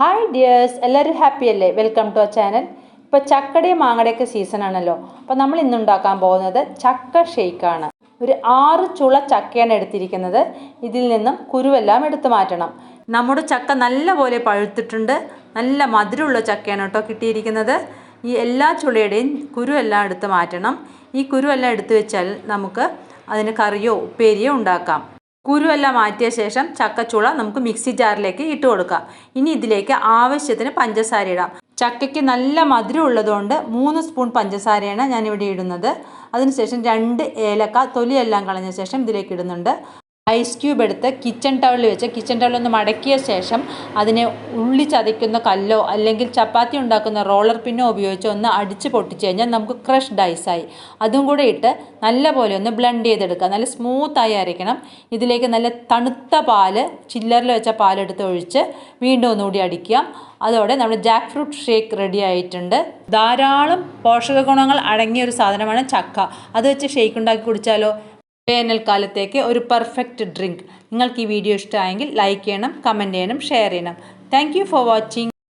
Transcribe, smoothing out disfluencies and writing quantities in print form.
Hi dears, എല്ലാവരും happy അല്ലേ? Welcome to our channel. ഇപ്പോൾ ചക്കയുടെയും മാങ്ങയുടെയൊക്കെ സീസൺ ആണല്ലോ. അപ്പോൾ നമ്മൾ ഇന്ന് ഉണ്ടാക്കാൻ പോകുന്നത് ചക്ക ഷേക്കാണ്. ഒരു 6 ചുള ചക്കയാണ് എടുത്തിരിക്കുന്നത്. ഇതിൽ നിന്നും കുരുവെല്ലാം എടുത്തു മാറ്റണം. നമ്മുടെ ചക്ക നല്ലപോലെ പഴുത്തിട്ടുണ്ട്. നല്ല മധുരമുള്ള ചക്കയാണ് കേട്ടോ കിട്ടിയിരിക്കുന്നത്. ഈ എല്ലാ ചുളയുടെയും കുരുവെല്ലാം എടുത്ത് മാറ്റണം. ഈ കുരുവെല്ലാം എടുത്തു വെച്ചാൽ നമുക്ക് അതിന് കറിയോ ഉപ്പേരിയോ ഉണ്ടാക്കാം. കുരുവെല്ലാം മാറ്റിയ ശേഷം ചക്കച്ചുള നമുക്ക് മിക്സി ജാറിലേക്ക് ഇട്ട് കൊടുക്കാം. ഇനി ഇതിലേക്ക് ആവശ്യത്തിന് പഞ്ചസാര ഇടാം. ചക്കയ്ക്ക് നല്ല മധുരം ഉള്ളതുകൊണ്ട് 3 സ്പൂൺ പഞ്ചസാരയാണ് ഞാനിവിടെ ഇടുന്നത്. അതിനുശേഷം 2 ഏലക്ക തൊലിയെല്ലാം കളഞ്ഞ ശേഷം ഇതിലേക്ക് ഇടുന്നുണ്ട്. ഐസ് ക്യൂബ് എടുത്ത് കിച്ചൺ ടവലിൽ വെച്ച് കിച്ചൺ ടവൽ ഒന്ന് മടക്കിയ ശേഷം അതിനെ ഉള്ളി ചതയ്ക്കുന്ന കല്ലോ അല്ലെങ്കിൽ ചപ്പാത്തി ഉണ്ടാക്കുന്ന റോളർ പിന്നോ ഉപയോഗിച്ച് ഒന്ന് അടിച്ച് പൊട്ടിച്ച് കഴിഞ്ഞാൽ നമുക്ക് ക്രഷ്ഡ് ഐസായി. അതും കൂടെ ഇട്ട് നല്ലപോലെ ഒന്ന് ബ്ലെൻഡ് ചെയ്തെടുക്കുക. നല്ല സ്മൂത്തായി അരയ്ക്കണം. ഇതിലേക്ക് നല്ല തണുത്ത പാല്, ചില്ലറിൽ വെച്ച പാലെടുത്ത് ഒഴിച്ച് വീണ്ടും ഒന്നുകൂടി അടിക്കുക. അതോടെ നമ്മുടെ ജാക്ക് ഫ്രൂട്ട് ഷേക്ക് റെഡി ആയിട്ടുണ്ട്. ധാരാളം പോഷക ഗുണങ്ങൾ അടങ്ങിയ ഒരു സാധനമാണ് ചക്ക. അത് വെച്ച് ഷേക്ക് ഉണ്ടാക്കി കുടിച്ചാലോ? വേനൽക്കാലത്തേക്ക് ഒരു പെർഫെക്റ്റ് ഡ്രിങ്ക്. നിങ്ങൾക്ക് ഈ വീഡിയോ ഇഷ്ടമായെങ്കിൽ ലൈക്ക് ചെയ്യണം, കമൻറ്റ് ചെയ്യണം, ഷെയർ ചെയ്യണം. Thank you for watching.